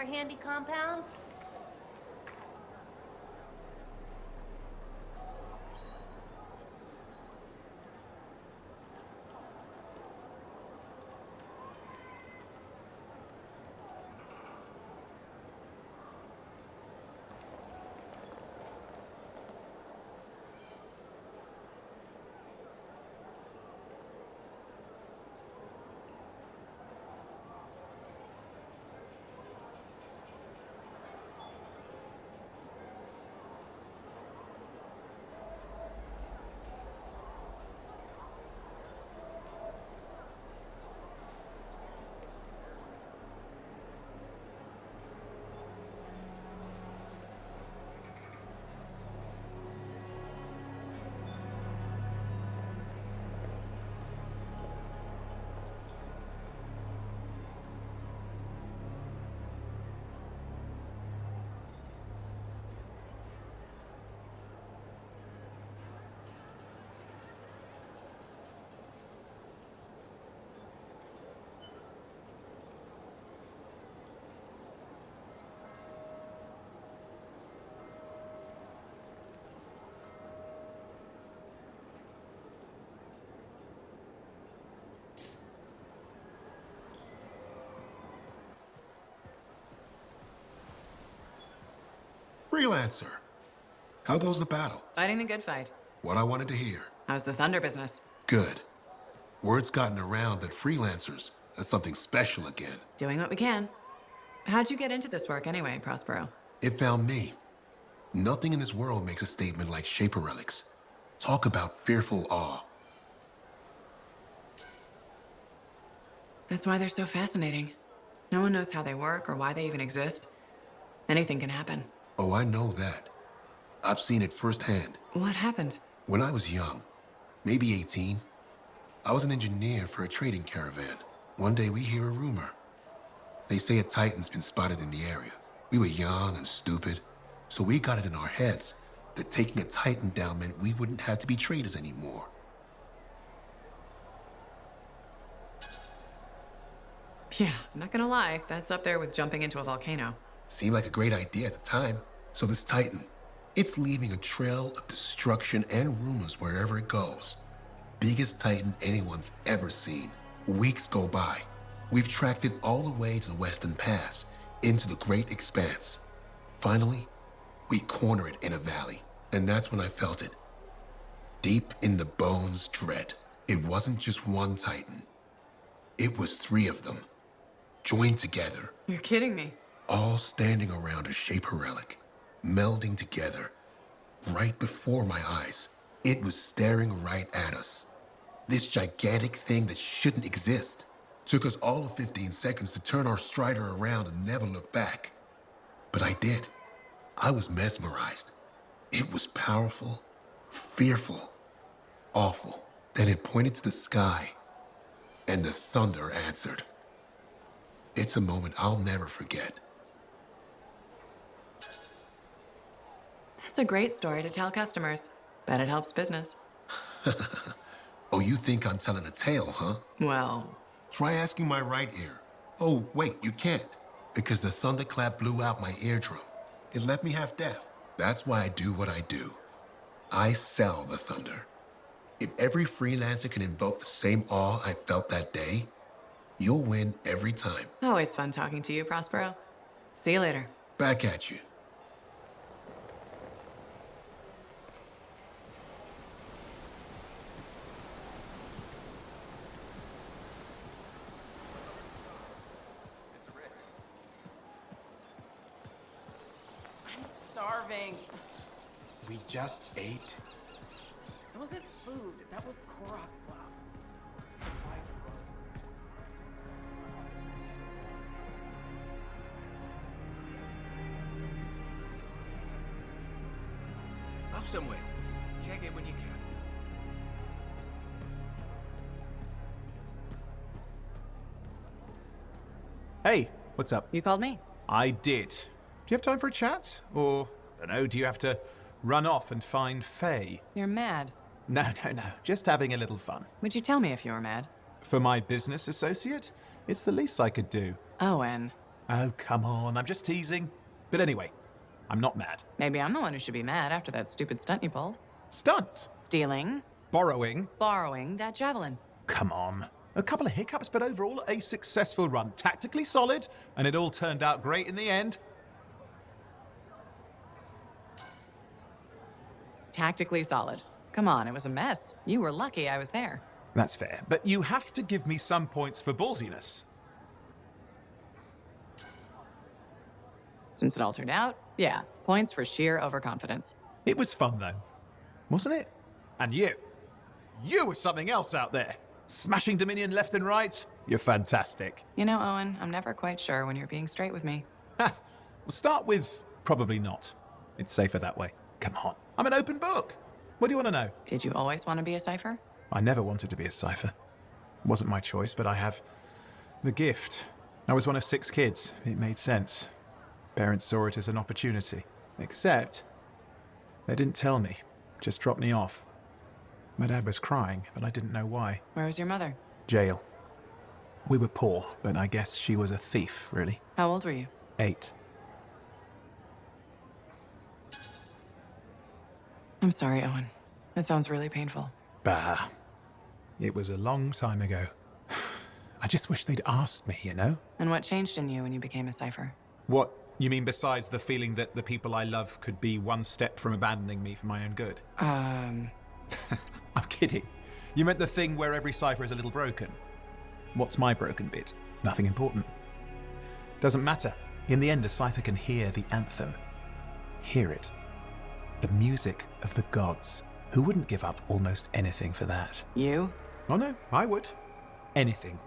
for handy compounds? Freelancer, how goes the battle? Fighting the good fight. What I wanted to hear. How's the thunder business? Good. Word's gotten around that freelancers are something special again. Doing what we can. How'd you get into this work anyway, Prospero? It found me. Nothing in this world makes a statement like Shaper relics. Talk about fearful awe. That's why they're so fascinating. No one knows how they work or why they even exist. Anything can happen. Oh, I know that. I've seen it firsthand. What happened? When I was young, maybe 18, I was an engineer for a trading caravan. One day we hear a rumor. They say a Titan's been spotted in the area. We were young and stupid, so we got it in our heads that taking a Titan down meant we wouldn't have to be traders anymore. Yeah, I'm not gonna lie, that's up there with jumping into a volcano. Seemed like a great idea at the time. So this Titan, it's leaving a trail of destruction and rumors wherever it goes. Biggest Titan anyone's ever seen. Weeks go by. We've tracked it all the way to the Western Pass, into the Great Expanse. Finally, we corner it in a valley, and that's when I felt it. Deep in the bones dread. It wasn't just one Titan. It was 3 of them, joined together. You're kidding me. All standing around a Shaper relic, melding together, right before my eyes. It was staring right at us. This gigantic thing that shouldn't exist. Took us all of 15 seconds to turn our Strider around and never look back. But I did. I was mesmerized. It was powerful, fearful, awful. Then it pointed to the sky, and the thunder answered. It's a moment I'll never forget. That's a great story to tell customers. Bet it helps business. Oh, you think I'm telling a tale, huh? Well, Try asking my right ear. Oh, wait, you can't. Because the thunderclap blew out my eardrum. It left me half deaf. That's why I do what I do. I sell the thunder. If every freelancer can invoke the same awe I felt that day, you'll win every time. always fun talking to you, Prospero. See you later. Back at you. I'm starving. We just ate. It wasn't food. That was Korok's love. Supplies are low. Off somewhere. Check it when you can. Hey, what's up? You called me? I did. Do you have time for a chat? Or, I don't know, do you have to run off and find Faye? You're mad. No, just having a little fun. Would you tell me if you were mad? For my business associate, it's the least I could do. Owen. Oh, come on, I'm just teasing. But anyway, I'm not mad. Maybe I'm the one who should be mad after that stupid stunt you pulled. Stunt? Stealing, Borrowing? borrowing that javelin. Come on. A couple of hiccups, but overall a successful run. Tactically solid, and it all turned out great in the end. Tactically solid. Come on, it was a mess. You were lucky I was there. That's fair, but you have to give me some points for ballsiness. Since it all turned out, yeah, points for sheer overconfidence. It was fun, though, wasn't it? And you were something else out there. Smashing Dominion left and right. You're fantastic. You know, Owen, I'm never quite sure when you're being straight with me. Ha! We'll start with probably not. It's safer that way. Come on, I'm an open book. What do you want to know? Did you always want to be a cipher? I never wanted to be a cipher. It wasn't my choice, but I have the gift. I was one of 6 kids. It made sense. Parents saw it as an opportunity. Except, they didn't tell me. Just dropped me off. My dad was crying, but I didn't know why. Where was your mother? Jail. We were poor, but I guess she was a thief, really. How old were you? 8. I'm sorry, Owen. That sounds really painful. Bah. It was a long time ago. I just wish they'd asked me, you know? And what changed in you when you became a cipher? What? You mean besides the feeling that the people I love could be one step from abandoning me for my own good? I'm kidding. You meant the thing where every cipher is a little broken. What's my broken bit? Nothing important. Doesn't matter. In the end, a cipher can hear the anthem. Hear it. The music of the gods. Who wouldn't give up almost anything for that? You? Oh no, I would. Anything.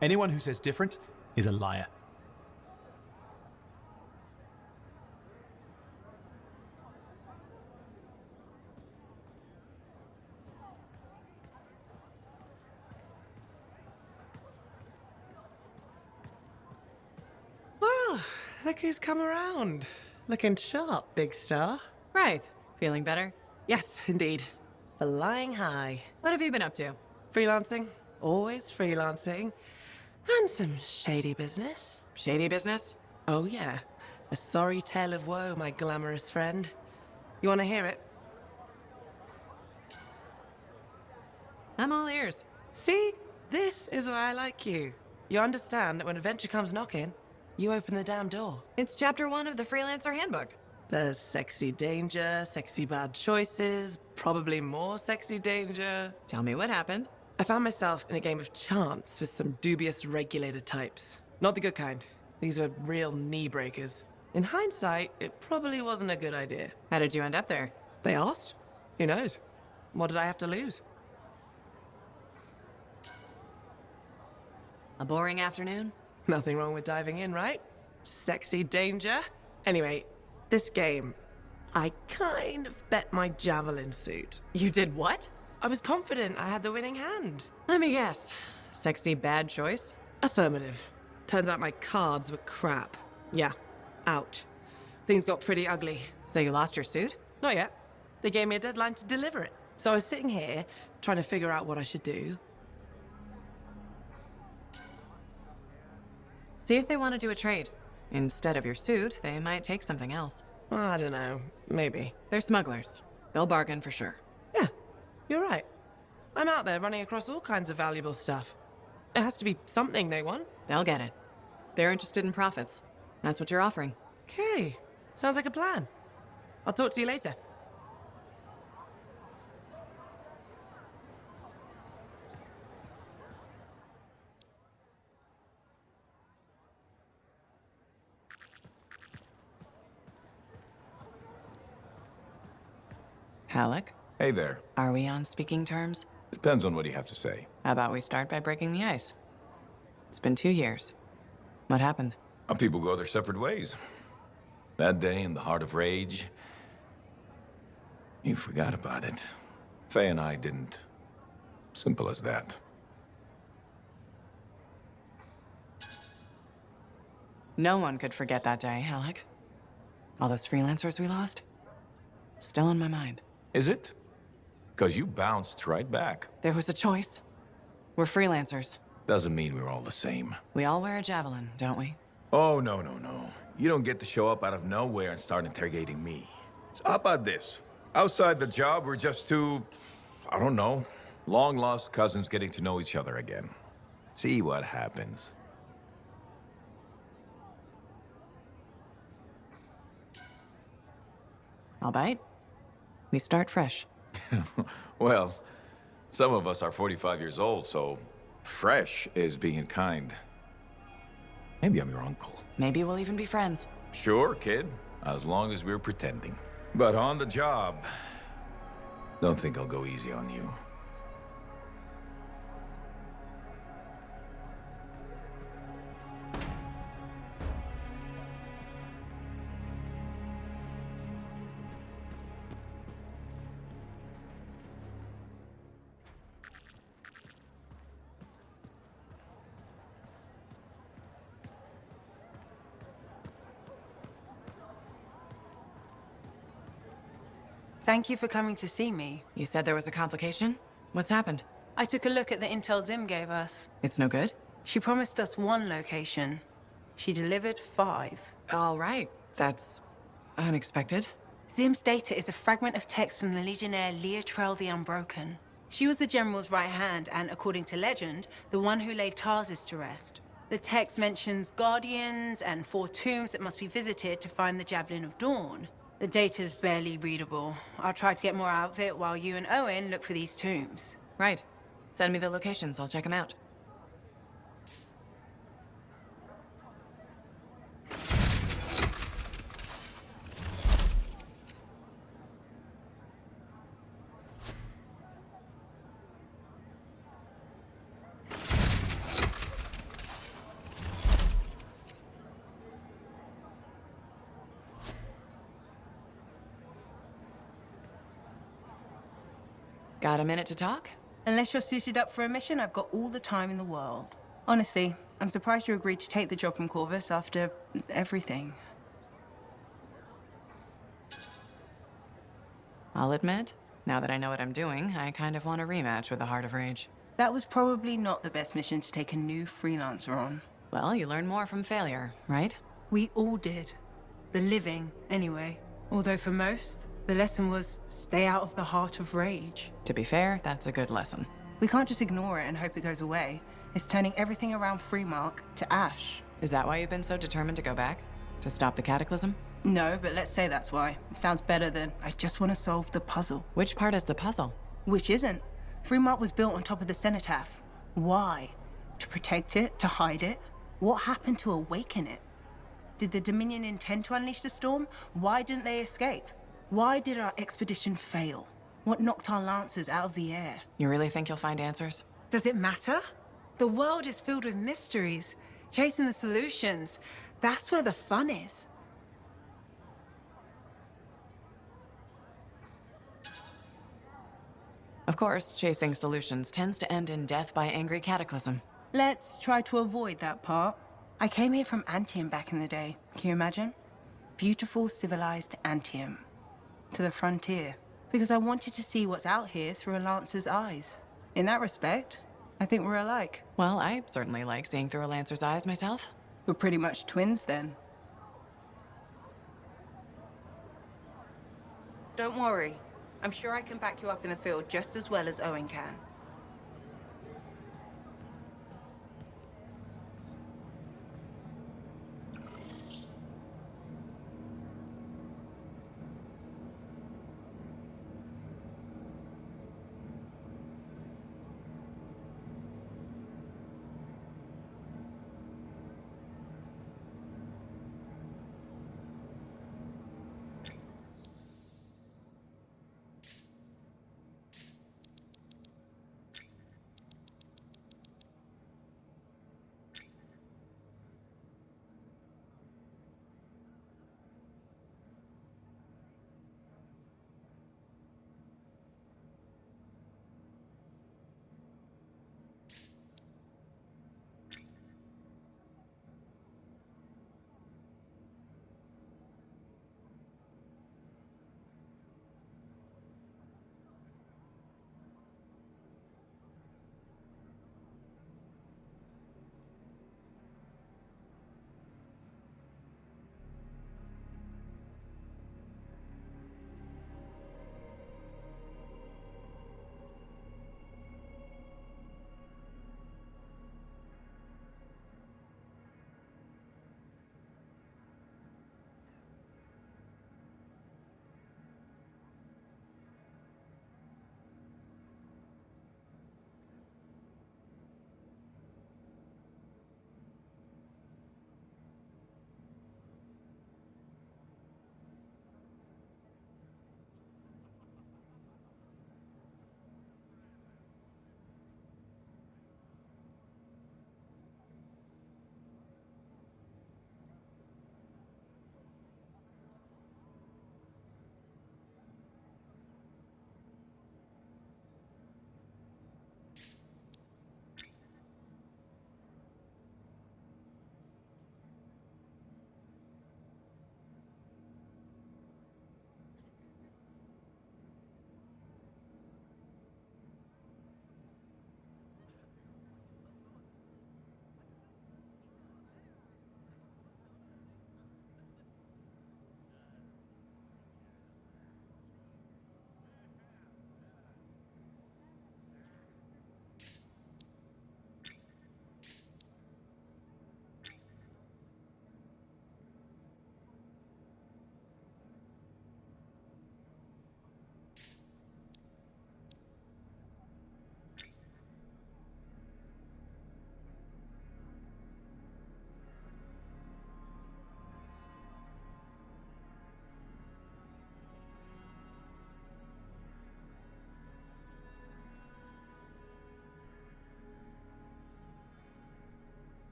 Anyone who says different is a liar. Well, look who's come around. Looking sharp, big star. Right. Feeling better? Yes, indeed. Flying high. What have you been up to? Freelancing. Always freelancing. And some shady business. Shady business? Oh, yeah. A sorry tale of woe, my glamorous friend. You want to hear it? I'm all ears. See? This is why I like you. You understand that when adventure comes knocking, you open the damn door. It's chapter 1 of the Freelancer Handbook. There's sexy danger, sexy bad choices, probably more sexy danger. Tell me what happened. I found myself in a game of chance with some dubious regulator types. Not the good kind. These were real knee breakers. In hindsight, it probably wasn't a good idea. How did you end up there? They asked. Who knows? What did I have to lose? A boring afternoon? Nothing wrong with diving in, right? Sexy danger. Anyway, this game, I kind of bet my javelin suit. You did what? I was confident I had the winning hand. Let me guess. Sexy bad choice? Affirmative. Turns out my cards were crap. Yeah. Ouch. Things got pretty ugly. So you lost your suit? Not yet. They gave me a deadline to deliver it. So I was sitting here, trying to figure out what I should do. See if they want to do a trade. Instead of your suit, they might take something else. I don't know. Maybe. They're smugglers. They'll bargain for sure. Yeah, you're right. I'm out there running across all kinds of valuable stuff. It has to be something they want. They'll get it. They're interested in profits. That's what you're offering. Okay. Sounds like a plan. I'll talk to you later. Halleck, Hey there. are we on speaking terms? Depends on what you have to say. How about we start by breaking the ice? It's been 2 years. What happened? Some people go their separate ways. That day in the heart of rage, you forgot about it. Faye and I didn't. Simple as that. No one could forget that day, Halleck. All those freelancers we lost? Still in my mind. Is it? Because you bounced right back. There was a choice. We're freelancers. Doesn't mean we're all the same. We all wear a javelin, don't we? Oh, no, no, no. You don't get to show up out of nowhere and start interrogating me. So how about this? Outside the job, we're just two, I don't know, long-lost cousins getting to know each other again. See what happens. I'll bite. We start fresh. Well, some of us are 45 years old, so fresh is being kind. Maybe I'm your uncle. Maybe we'll even be friends. Sure, kid, as long as we're pretending. But on the job, don't think I'll go easy on you. Thank you for coming to see me. You said there was a complication? What's happened? I took a look at the intel Zim gave us. It's no good? She promised us 1 location. She delivered 5. All right. That's unexpected. Zim's data is a fragment of text from the Legionnaire Leotrel the Unbroken. She was the General's right hand and, according to legend, the one who laid Tarsus to rest. The text mentions guardians and 4 tombs that must be visited to find the Javelin of Dawn. The data's barely readable. I'll try to get more out of it while you and Owen look for these tombs. Right. Send me the locations. I'll check them out. Got a minute to talk? Unless you're suited up for a mission, I've got all the time in the world. Honestly, I'm surprised you agreed to take the job from Corvus after everything. I'll admit, now that I know what I'm doing, I kind of want a rematch with the Heart of Rage. That was probably not the best mission to take a new freelancer on. Well, you learn more from failure, right? We all did. The living, anyway. Although for most, the lesson was stay out of the Heart of Rage. To be fair, that's a good lesson. We can't just ignore it and hope it goes away. It's turning everything around Freemark to ash. Is that why you've been so determined to go back? To stop the cataclysm? No, but let's say that's why. It sounds better than I just want to solve the puzzle. Which part is the puzzle? Which isn't. Freemark was built on top of the cenotaph. Why? To protect it? To hide it? What happened to awaken it? Did the Dominion intend to unleash the storm? Why didn't they escape? Why did our expedition fail? What knocked our lancers out of the air? You really think you'll find answers? Does it matter? The world is filled with mysteries. Chasing the solutions, that's where the fun is. Of course, chasing solutions tends to end in death by angry cataclysm. Let's try to avoid that part. I came here from Anthem back in the day. Can you imagine? Beautiful, civilized Anthem. To the frontier. Because I wanted to see what's out here through a Lancer's eyes. In that respect, I think we're alike. Well, I certainly like seeing through a Lancer's eyes myself. We're pretty much twins then. Don't worry. I'm sure I can back you up in the field just as well as Owen can.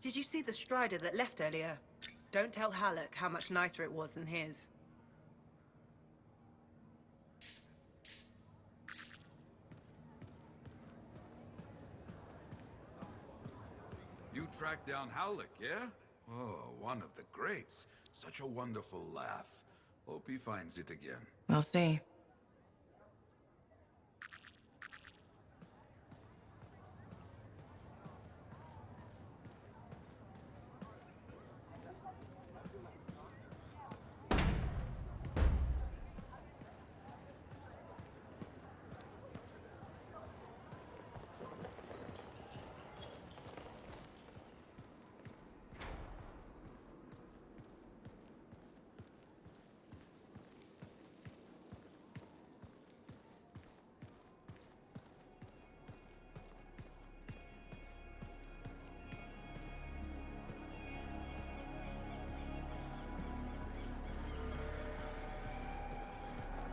Did you see the Strider that left earlier? Don't tell Halleck how much nicer it was than his. You tracked down Halleck, yeah? Oh, one of the greats. Such a wonderful laugh. Hope he finds it again. We'll see.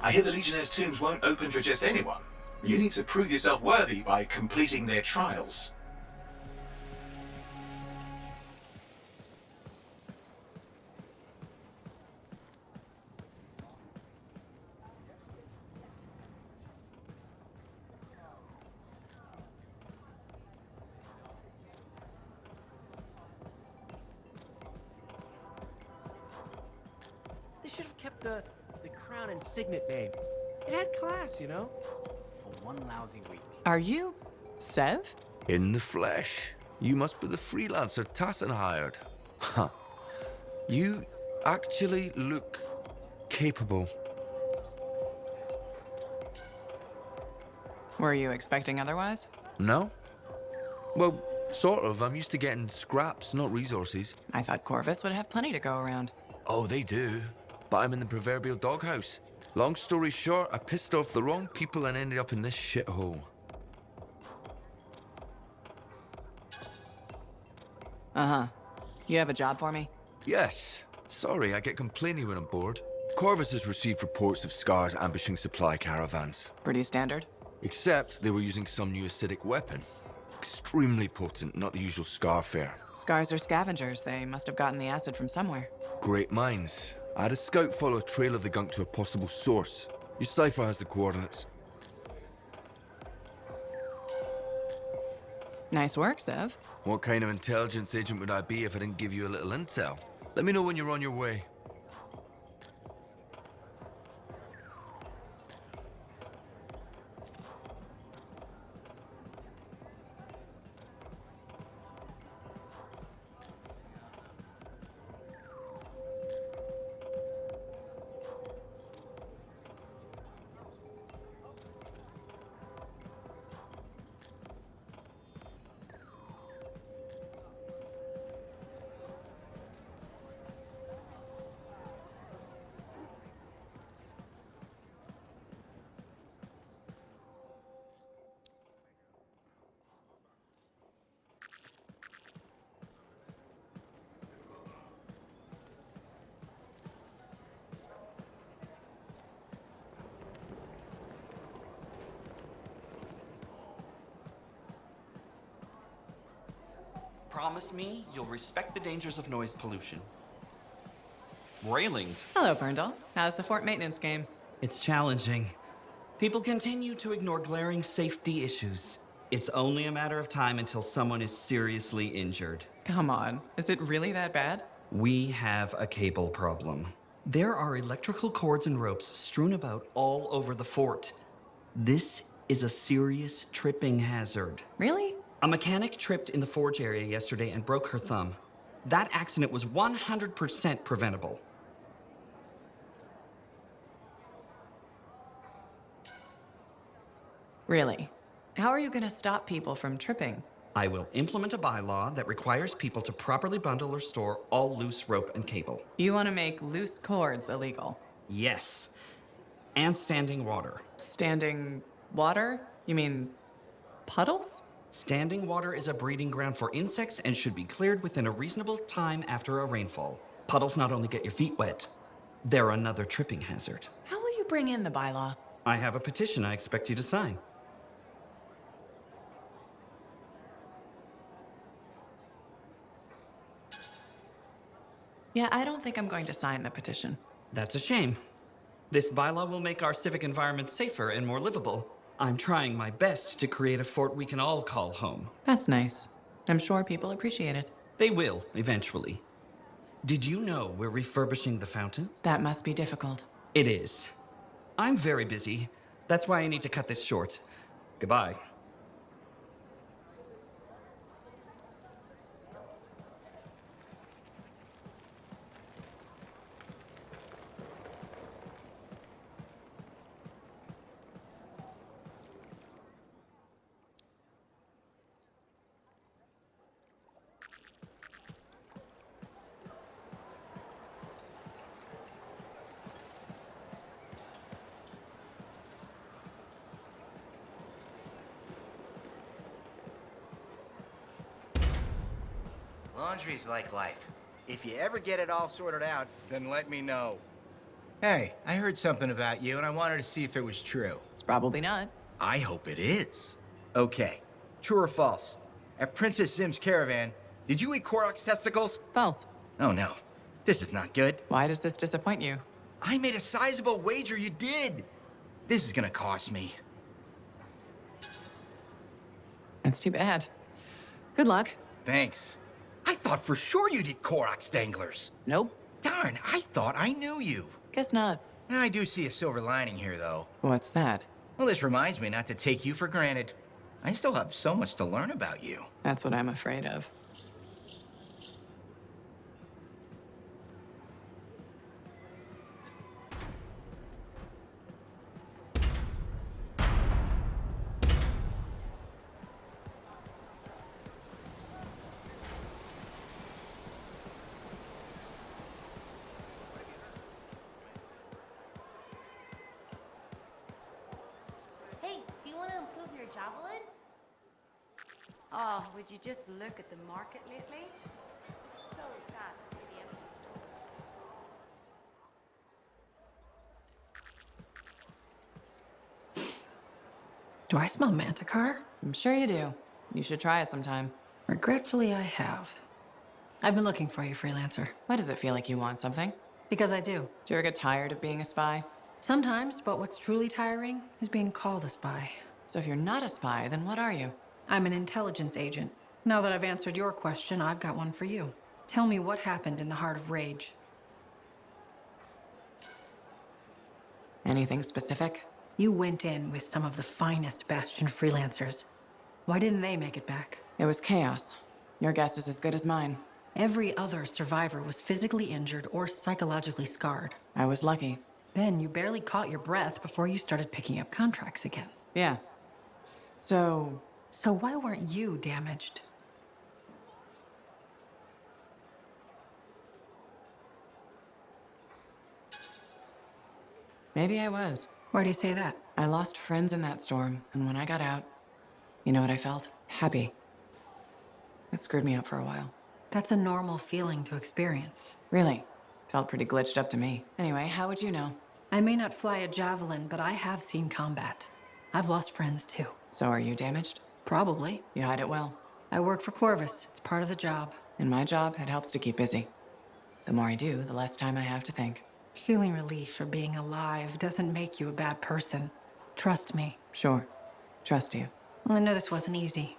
I hear the Legionnaires' tombs won't open for just anyone. You need to prove yourself worthy by completing their trials. They should have kept the crown and signet name. It had class, you know? For one lousy week. Are you Sev? In the flesh. You must be the freelancer Tassin hired. Huh. You actually look capable. Were you expecting otherwise? No? Well, sort of. I'm used to getting scraps, not resources. I thought Corvus would have plenty to go around. Oh, they do. But I'm in the proverbial doghouse. Long story short, I pissed off the wrong people and ended up in this shithole. Uh-huh. You have a job for me? Yes. Sorry, I get complainy when I'm bored. Corvus has received reports of Scars ambushing supply caravans. Pretty standard. Except they were using some new acidic weapon. Extremely potent, not the usual Scar fare. Scars are scavengers. They must have gotten the acid from somewhere. Great minds. I had a scout follow a trail of the gunk to a possible source. Your cipher has the coordinates. Nice work, Sev. What kind of intelligence agent would I be if I didn't give you a little intel? Let me know when you're on your way. Promise me you'll respect the dangers of noise pollution. Railings. Hello, Ferndale. How's the fort maintenance game? It's challenging. People continue to ignore glaring safety issues. It's only a matter of time until someone is seriously injured. Come on. Is it really that bad? We have a cable problem. There are electrical cords and ropes strewn about all over the fort. This is a serious tripping hazard. Really? A mechanic tripped in the forge area yesterday and broke her thumb. That accident was 100% preventable. Really? How are you going to stop people from tripping? I will implement a bylaw that requires people to properly bundle or store all loose rope and cable. You want to make loose cords illegal? Yes. And standing water. Standing water? You mean puddles? Standing water is a breeding ground for insects and should be cleared within a reasonable time after a rainfall. Puddles not only get your feet wet, they're another tripping hazard. How will you bring in the bylaw? I have a petition I expect you to sign. Yeah, I don't think I'm going to sign the petition. That's a shame. This bylaw will make our civic environment safer and more livable. I'm trying my best to create a fort we can all call home. That's nice. I'm sure people appreciate it. They will, eventually. Did you know we're refurbishing the fountain? That must be difficult. It is. I'm very busy. That's why I need to cut this short. Goodbye. Laundry's like life. If you ever get it all sorted out, then let me know. Hey, I heard something about you, and I wanted to see if it was true. It's probably not. I hope it is. Okay, true or false? At Princess Zim's caravan, did you eat Korok's testicles? False. Oh no, this is not good. Why does this disappoint you? I made a sizable wager you did. This is gonna cost me. That's too bad. Good luck. Thanks. I thought for sure you did Korok's danglers. Nope. Darn, I thought I knew you. Guess not. I do see a silver lining here, though. What's that? Well, this reminds me not to take you for granted. I still have so much to learn about you. That's what I'm afraid of. Hey, do you want to improve your javelin? Oh, would you just look at the market lately? So sad to see the empty stores. Do I smell Manticar? I'm sure you do. You should try it sometime. Regretfully, I have. I've been looking for you, freelancer. Why does it feel like you want something? Because I do. Do you ever get tired of being a spy? Sometimes, but what's truly tiring is being called a spy. So if you're not a spy, then what are you? I'm an intelligence agent. Now that I've answered your question, I've got one for you. Tell me what happened in the Heart of Rage. Anything specific? You went in with some of the finest Bastion freelancers. Why didn't they make it back? It was chaos. Your guess is as good as mine. Every other survivor was physically injured or psychologically scarred. I was lucky. Then you barely caught your breath before you started picking up contracts again. Yeah. So why weren't you damaged? maybe I was. Why do you say that? I lost friends in that storm, and when I got out, you know what I felt? Happy. It screwed me up for a while. That's a normal feeling to experience. Really? Felt pretty glitched up to me. Anyway, how would you know? I may not fly a javelin, but I have seen combat. I've lost friends too. So are you damaged? Probably. You hide it well. I work for Corvus. It's part of the job. In my job, it helps to keep busy. The more I do, the less time I have to think. Feeling relief for being alive doesn't make you a bad person. Trust me. Sure. Trust you. I know this wasn't easy.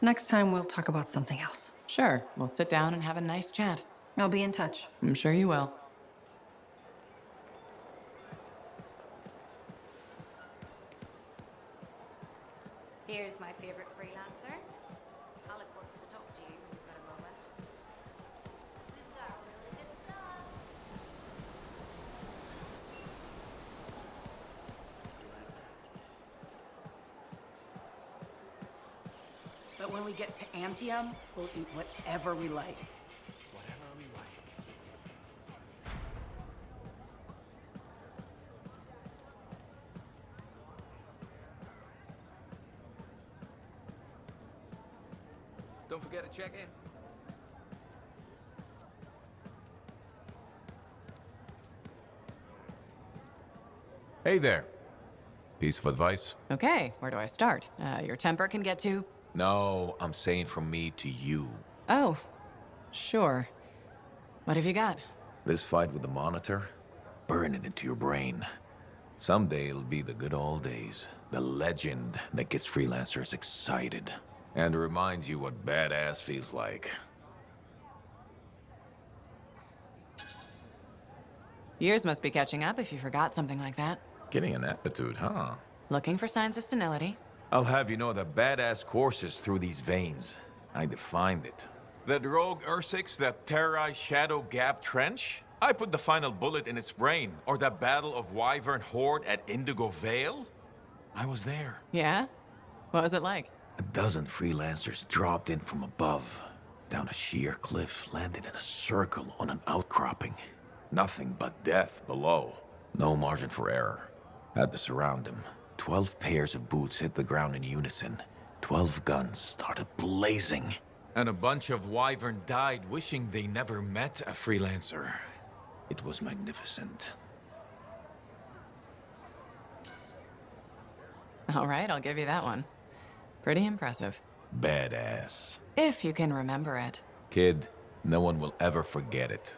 Next time, we'll talk about something else. Sure. We'll sit down and have a nice chat. I'll be in touch. I'm sure you will. Here's my favorite freelancer. Alec wants to talk to you if you've got a moment. We've got really good stuff. But when we get to Anthem, we'll eat whatever we like. Whatever we like. Don't forget to check in. Hey there. Piece of advice? Okay, where do I start? Your temper can get to... No, I'm saying from me to you. Oh, sure. What have you got? This fight with the Monitor, burn it into your brain. Someday it'll be the good old days. The legend that gets freelancers excited. And reminds you what badass feels like. Years must be catching up if you forgot something like that. Getting an attitude, huh? Looking for signs of senility. I'll have you know that badass courses through these veins. I defined it. That rogue Ursix that terrorized Shadow Gap Trench? I put the final bullet in its brain. Or that battle of Wyvern Horde at Indigo Vale? I was there. Yeah? What was it like? A dozen freelancers dropped in from above. Down a sheer cliff, landed in a circle on an outcropping. Nothing but death below. No margin for error. Had to surround him. 12 pairs of boots hit the ground in unison. 12 guns started blazing. And a bunch of Wyvern died wishing they never met a freelancer. It was magnificent. All right, I'll give you that one. Pretty impressive. Badass. If you can remember it. Kid, no one will ever forget it.